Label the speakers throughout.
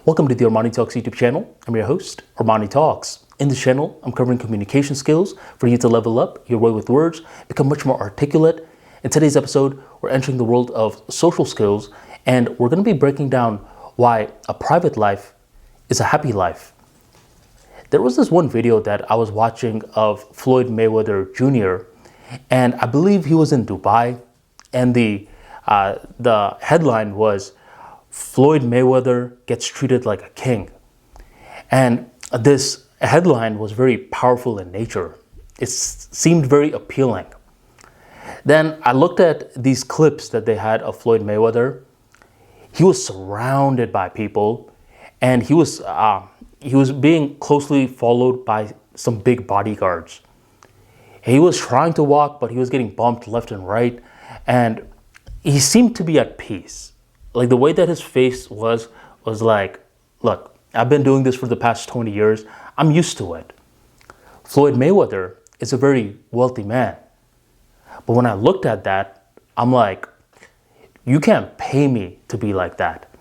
Speaker 1: Welcome to the ArmaniTalks YouTube channel. I'm your host, ArmaniTalks. In this channel, I'm covering communication skills for you to level up your way with words, become much more articulate. In today's episode, we're entering the world of social skills, and we're going to be breaking down why a private life is a happy life. There was this one video that I was watching of Floyd Mayweather Jr., and I believe he was in Dubai, and the headline was, Floyd Mayweather gets treated like a king. And this headline was very powerful in nature. It seemed very appealing. Then I looked at these clips that they had of Floyd Mayweather. He was surrounded by people, and he was being closely followed by some big bodyguards. He was trying to walk, but he was getting bumped left and right, and he seemed to be at peace. Like the way that his face was like, look, I've been doing this for the past 20 years. I'm used to it. Floyd Mayweather is a very wealthy man. But when I looked at that, I'm like, you can't pay me to be like that.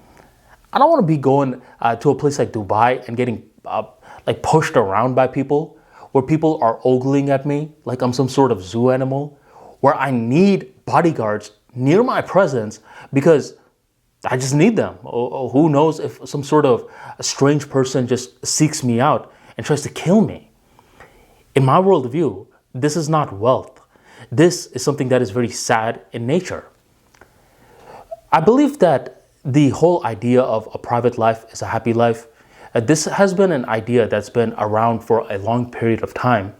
Speaker 1: I don't want to be going to a place like Dubai and getting like pushed around by people, where people are ogling at me like I'm some sort of zoo animal, where I need bodyguards near my presence because I just need them. Or who knows if some sort of a strange person just seeks me out and tries to kill me. In my worldview, this is not wealth. This is something that is very sad in nature. I believe that the whole idea of a private life is a happy life. This has been an idea that's been around for a long period of time.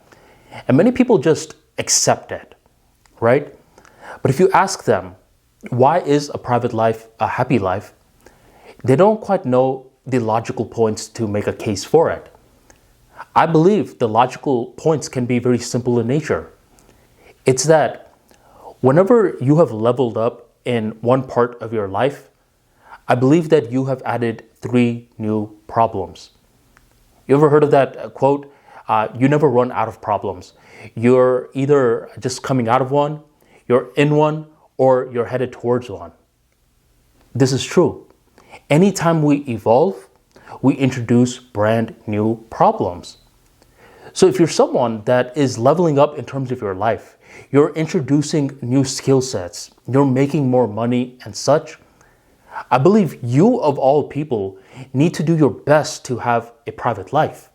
Speaker 1: And many people just accept it, right? But if you ask them, why is a private life a happy life? They don't quite know the logical points to make a case for it. I believe the logical points can be very simple in nature. It's that whenever you have leveled up in one part of your life, I believe that you have added 3 new problems. You ever heard of that quote? You never run out of problems. You're either just coming out of one, you're in one, or you're headed towards one. This is true. Anytime we evolve, we introduce brand new problems. So if you're someone that is leveling up in terms of your life, you're introducing new skill sets, you're making more money and such, I believe you of all people need to do your best to have a private life.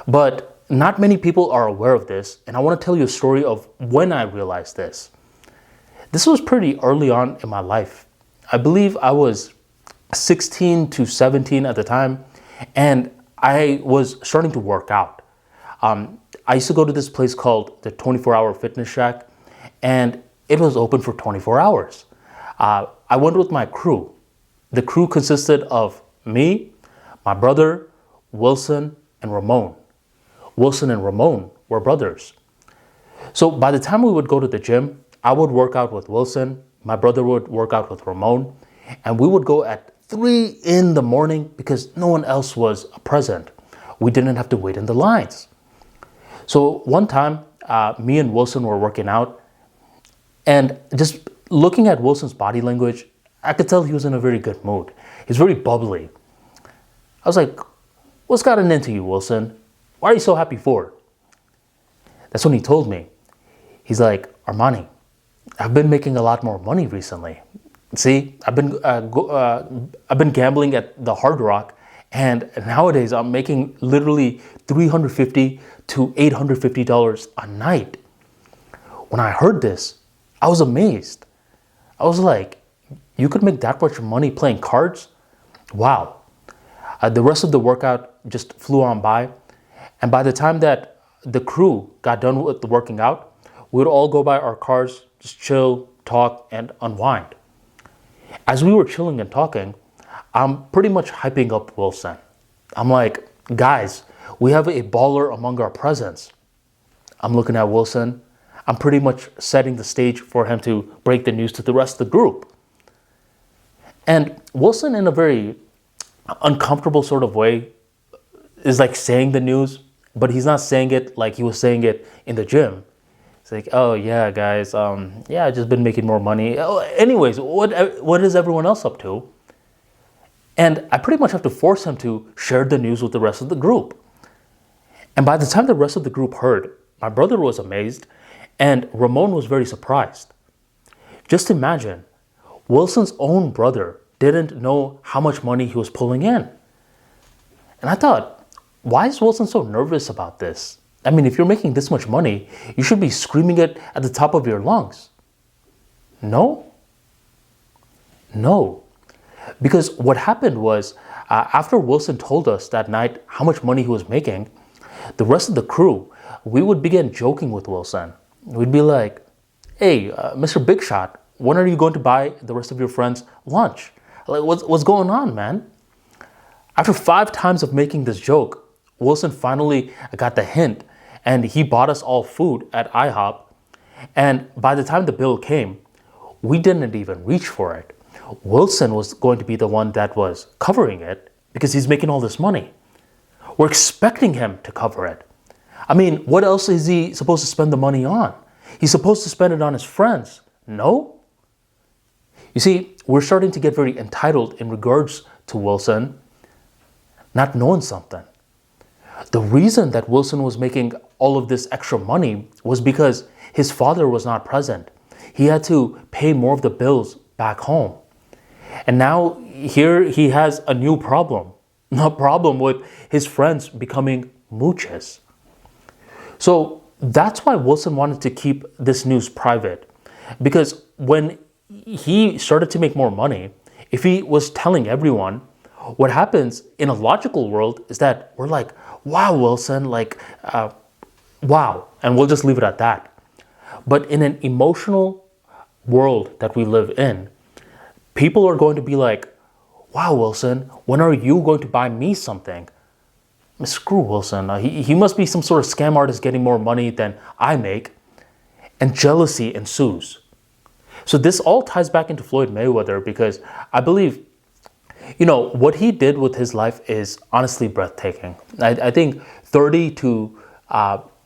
Speaker 1: But not many people are aware of this, and I want to tell you a story of when I realized this. This was pretty early on in my life. I believe I was 16 to 17 at the time, and I was starting to work out. I used to go to this place called the 24-Hour Fitness Shack, and it was open for 24 hours. I went with my crew. The crew consisted of me, my brother, Wilson, and Ramon. Wilson and Ramon were brothers. So by the time we would go to the gym, I would work out with Wilson, my brother would work out with Ramon, and we would go at 3 in the morning because no one else was present. We didn't have to wait in the lines. So one time, me and Wilson were working out, and just looking at Wilson's body language, I could tell he was in a very good mood. He's very bubbly. I was like, what's gotten into you, Wilson? Why are you so happy for? That's when he told me. He's like, Armani, I've been making a lot more money recently. See, I've been gambling at the Hard Rock, and nowadays I'm making literally $350 to $850 a night. When I heard this, I was amazed. I was like, you could make that much money playing cards? Wow. The rest of the workout just flew on by, and by the time that the crew got done with the working out, we would all go by our cars, just chill, talk, and unwind. As we were chilling and talking, I'm pretty much hyping up Wilson. I'm like, guys, we have a baller among our presence. I'm looking at Wilson. I'm pretty much setting the stage for him to break the news to the rest of the group. And Wilson, in a very uncomfortable sort of way, is like saying the news, but he's not saying it like he was saying it in the gym. It's like, oh yeah, guys, yeah, I just been making more money. Oh, anyways, what is everyone else up to? And I pretty much have to force him to share the news with the rest of the group. And by the time the rest of the group heard, my brother was amazed and Ramon was very surprised. Just imagine, Wilson's own brother didn't know how much money he was pulling in. And I thought, why is Wilson so nervous about this? I mean, if you're making this much money, you should be screaming it at the top of your lungs. No? No. Because what happened was, after Wilson told us that night how much money he was making, the rest of the crew, we would begin joking with Wilson. We'd be like, hey, Mr. Big Shot, when are you going to buy the rest of your friends lunch? Like, what's going on, man? After 5 times of making this joke, Wilson finally got the hint and he bought us all food at IHOP. And by the time the bill came, we didn't even reach for it. Wilson was going to be the one that was covering it because he's making all this money. We're expecting him to cover it. I mean, what else is he supposed to spend the money on? He's supposed to spend it on his friends. No? You see, we're starting to get very entitled in regards to Wilson not knowing something. The reason that Wilson was making all of this extra money was because his father was not present. He had to pay more of the bills back home. And now here he has a new problem. A problem with his friends becoming mooches. So that's why Wilson wanted to keep this news private. Because when he started to make more money, if he was telling everyone, what happens in a logical world is that we're like, wow, Wilson, wow. And we'll just leave it at that. But in an emotional world that we live in, people are going to be like, wow, Wilson, when are you going to buy me something? Screw Wilson. He must be some sort of scam artist getting more money than I make. And jealousy ensues. So this all ties back into Floyd Mayweather because I believe, what he did with his life is honestly breathtaking. I think 30 to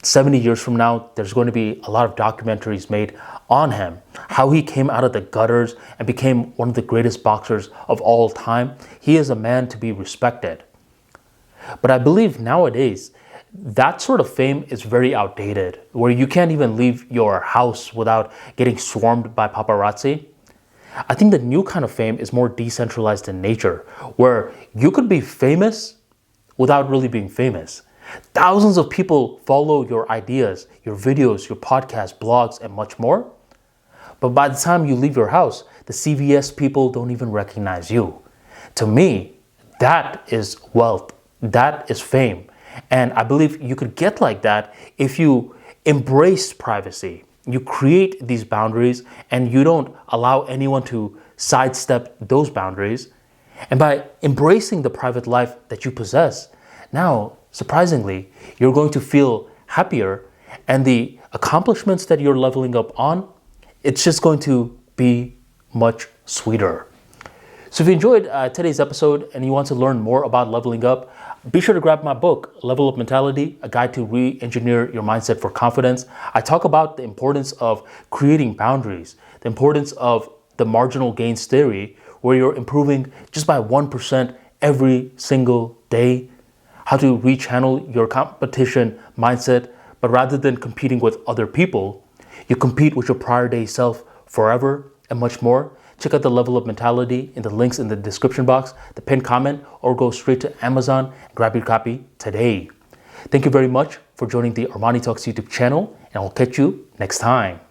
Speaker 1: 70 years from now, there's going to be a lot of documentaries made on him, how he came out of the gutters and became one of the greatest boxers of all time. He is a man to be respected. But I believe nowadays, that sort of fame is very outdated, where you can't even leave your house without getting swarmed by paparazzi. I think the new kind of fame is more decentralized in nature, where you could be famous without really being famous. Thousands of people follow your ideas, your videos, your podcasts, blogs, and much more. But by the time you leave your house, the CVS people don't even recognize you. To me, that is wealth. That is fame. And I believe you could get like that if you embrace privacy. You create these boundaries and you don't allow anyone to sidestep those boundaries. And by embracing the private life that you possess, now, surprisingly, you're going to feel happier and the accomplishments that you're leveling up on, it's just going to be much sweeter. So if you enjoyed today's episode and you want to learn more about leveling up, be sure to grab my book, Level Up Mentality, a guide to re-engineer your mindset for confidence. I talk about the importance of creating boundaries, the importance of the marginal gains theory, where you're improving just by 1% every single day, how to rechannel your competition mindset, but rather than competing with other people, you compete with your prior day self forever, and much more. Check out the Level Up Mentality in the links in the description box, the pinned comment, or go straight to Amazon and grab your copy today. Thank you very much for joining the ArmaniTalks YouTube channel, and I'll catch you next time.